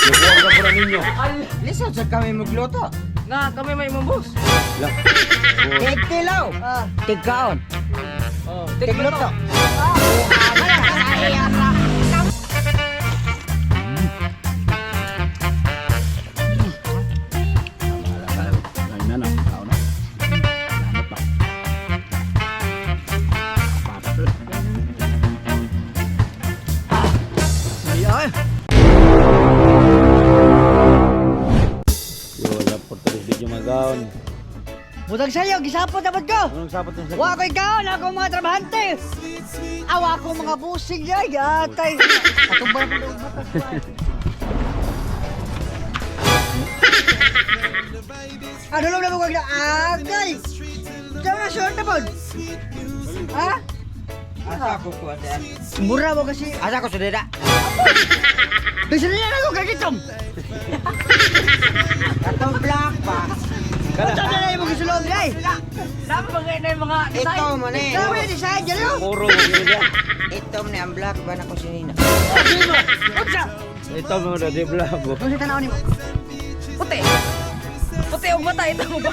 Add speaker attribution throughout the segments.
Speaker 1: Lubuan ka pala ninyo.
Speaker 2: Lisod sa kami magluto.
Speaker 3: Nga, kami may mambus.
Speaker 2: Tigtilaw. Tigkaon.
Speaker 3: Oh,
Speaker 2: Tigluto.
Speaker 4: Butang sayo, gisapot dapat ko.
Speaker 1: Anong sapot ng
Speaker 4: Wa ko ikaw, na ako mga trabahante. Awa ko mga busing ya, yatay. Atong ba mo mata. Ano lang na mo kag na agay. Diyan na short na pod. Ha?
Speaker 2: Asa ko ko ada.
Speaker 4: Mura mo kasi.
Speaker 2: Asa ko sudira.
Speaker 4: Bisa niya ako kagitom.
Speaker 2: Katong black pa.
Speaker 4: Ito na lang yung mga sulog ay.
Speaker 3: Dapat mga na yung mga design.
Speaker 2: Ito man eh.
Speaker 4: Ito yung design dyan yun.
Speaker 1: Puro yun yan.
Speaker 2: Ito man ang black ba na ko sinina.
Speaker 4: Utsa.
Speaker 1: Ito mga na di blabo.
Speaker 4: Kung si tanaw ni mo.
Speaker 3: Puti. Puti ang mata. Ito mo ba?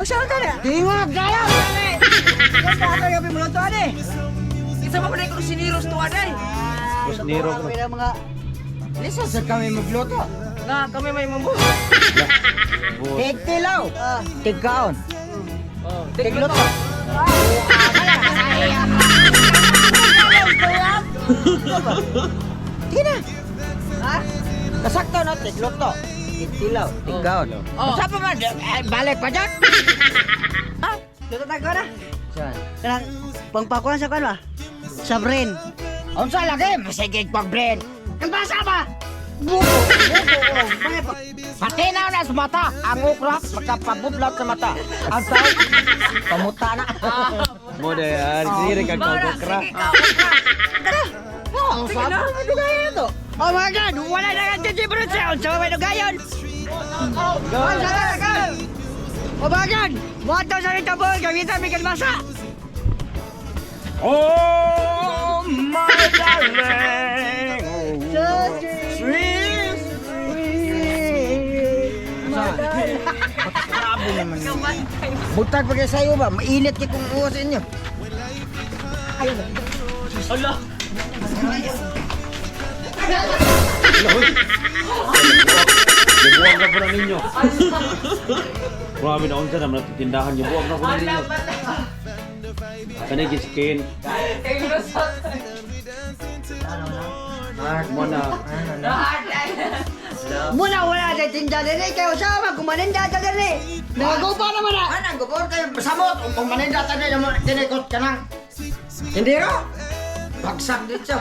Speaker 4: Masyal ka na. Tingog tayo. Basta ako yung pimulutuan eh.
Speaker 3: Isa pa pala yung siniros to aday.
Speaker 1: Kusniro ko.
Speaker 4: Kaya mga
Speaker 2: Lisod sa kami magluto.
Speaker 3: Nga, kami may mambus.
Speaker 2: Tigtilaw. Tigkaon.
Speaker 3: Oh,
Speaker 2: Tigluto. Tina.
Speaker 4: Ha?
Speaker 2: Kasakto no tigluto. Tigtilaw. Tigkaon.
Speaker 3: Oh.
Speaker 2: Sa pa man balik pa dyan.
Speaker 4: Tutatag ko na.
Speaker 2: Saan?
Speaker 4: Kanang pangpakuan sa kanwa. Sa brain.
Speaker 2: Unsa lagi masigig pag brain.
Speaker 4: Kalbasa ba? Buko. Buko. Mga pa.
Speaker 2: Patinaw na sa mata. Ang ukra magkapabudlat sa mata. Ang tao pamuta na.
Speaker 1: Mo de siri ka kokra.
Speaker 3: Sige ka.
Speaker 2: Oh,
Speaker 3: Sige na.
Speaker 2: ano kaya ito?
Speaker 4: Oh my God! Wala na nga dito bro sa may nugayon! Oh, sa ka! Oh my God! Buhato sa rin tabol! Gamitan may kalbasa!
Speaker 1: Oh my darling.
Speaker 4: Sweet!
Speaker 2: Grabe naman yun. Butag pa kayo sa'yo ba? Mainit kayo kung uwas inyo.
Speaker 3: Hala.
Speaker 1: Lubuan ka pala ninyo. Grabe na unsa na tindahan niyo. Buwag na ko ninyo. Kanay giskin. Mo na.
Speaker 4: Muna wala na tinda din eh! Kayo sama kumaninda ta din eh! Nagagupa naman na!
Speaker 2: Anang gubor kayo pasamot. Kung maninda tayo yung mga tinikot ka nang. Hindi ro? Bagsak dito.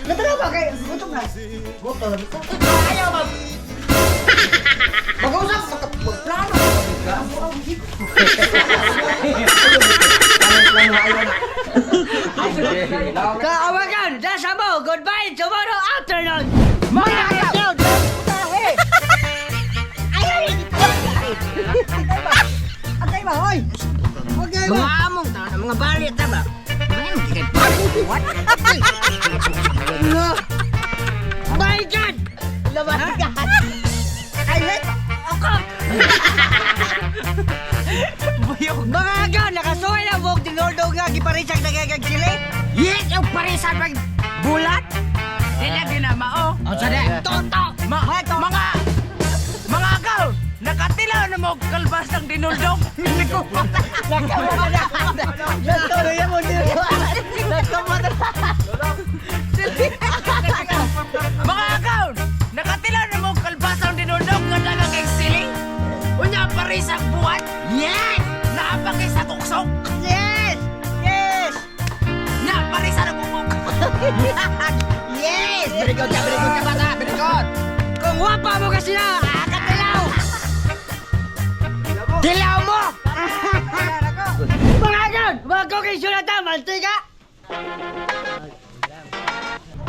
Speaker 4: Natala ba kayo? Gutom na!
Speaker 2: Gusto na dito. Ayaw ba? Mag-usap. Magplano.
Speaker 4: Kaawagan! Dasa mo! Goodbye! Tomorrow afternoon! Mga ayaw! Atay ba? Hoy! Okay ba?
Speaker 2: Mga among tao na mga balit na ba? What?
Speaker 4: No! My God! Labas ka! Ay, wait! Ako! Mga agaw! Nakasuhay na buhok tinordog nga giparisag na gagagili!
Speaker 2: Yes! Yung parisan pag bulat?
Speaker 3: Hindi ginamao.
Speaker 2: O sada!
Speaker 4: Toto!
Speaker 3: Mga agaw, nakatilaw na mo kalbas ng dinuldog. Hindi ko pa.
Speaker 4: Toto yan mo din!
Speaker 3: Mga agaw, nakatilaw na mo kalbas ng dinuldog nga dagang kay siling. Unya parisang buwan.
Speaker 2: Yes!
Speaker 3: Naapagay sa tuksok.
Speaker 4: Yes! Yes!
Speaker 3: Nya parisa na bubog.
Speaker 2: Yes! Very good ka bata! Very good!
Speaker 4: Kung wapa mo kasi na! Katilaw!
Speaker 2: Dilaw mo!
Speaker 4: Mga agaw! Wag ko kayo sulatan! Mantika!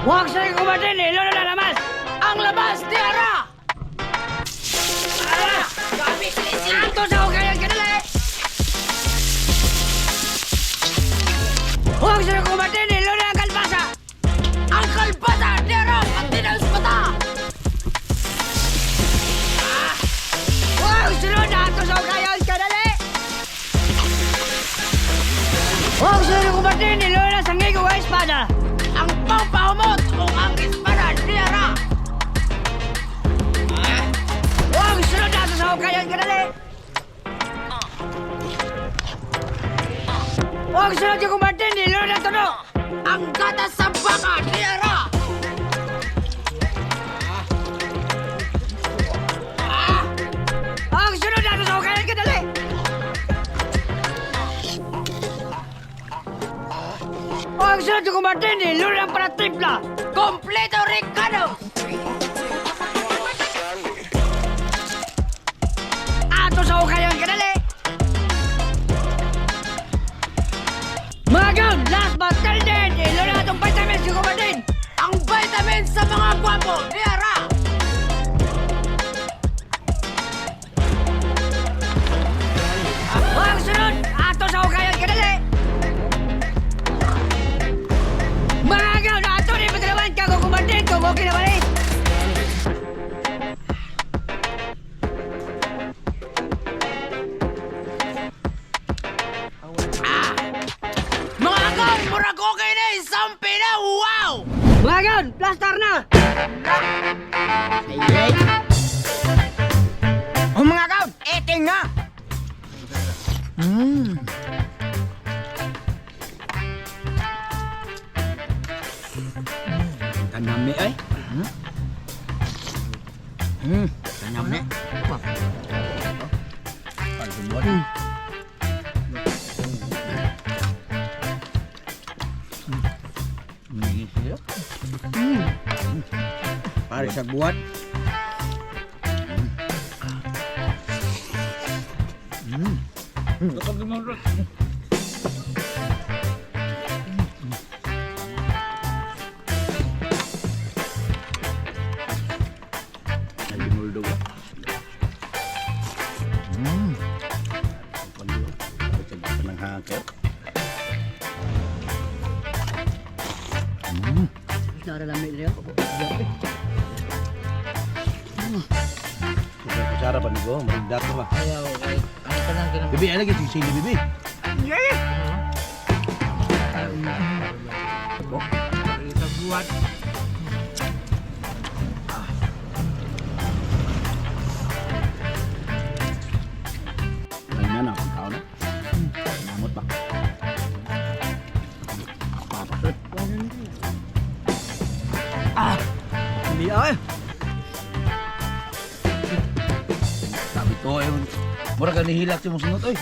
Speaker 4: Huwag sa'yo kumatin eh! Lolo na lamas!
Speaker 3: Ang labas, Tiara!
Speaker 4: Gamit siya! Ito sa hugayan ka nila eh! Huwag sila kumatin, nilula sa ngigo ang espada.
Speaker 3: Ang pangpahumot o ang espada diara.
Speaker 4: Huwag sila nato sa hukayan kadali. Huwag sila di kumatin, nilula to no.
Speaker 3: Ang gatas sa baka diara.
Speaker 4: Huwag sila nato sa hukayan kadali. Huwag sila di kumatin, nilula para tripla.
Speaker 3: Kompleto Ricardo.
Speaker 4: Ato sa hukayan kadali. Mga gown, last but not least, nilula itong vitamins di kumatin.
Speaker 3: Ang vitamin sa mga gwapo diara.
Speaker 4: Huwag sunod, ato sa hukayan kadali. Mga gown, ato ni patalawan ka kung kumatin kung okay na balik.
Speaker 3: Mga gang, murag okay na isang pina. Wow!
Speaker 4: Mga gown, plaster na.
Speaker 2: Ayay. O mga kaon, eting nga. Kanami ay. Kanami. Pare sa buwan. Ay, binuldo ko. Panang hangker.
Speaker 4: Naralamit niya.
Speaker 1: Kutsara pa nigo, maligdat ko ba?
Speaker 3: Ayaw, ay, ano ka lang kinang...
Speaker 1: Bibi, ano lagi sisili, bibi?
Speaker 3: Buat.
Speaker 1: Ayun na, pagkaon na. Namot ba?
Speaker 2: Hindi ay.
Speaker 1: Sabi to, eh. Mura ka nihilak si mong sunod, oy.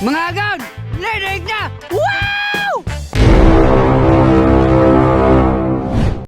Speaker 4: Mga gown, linig na. Wow!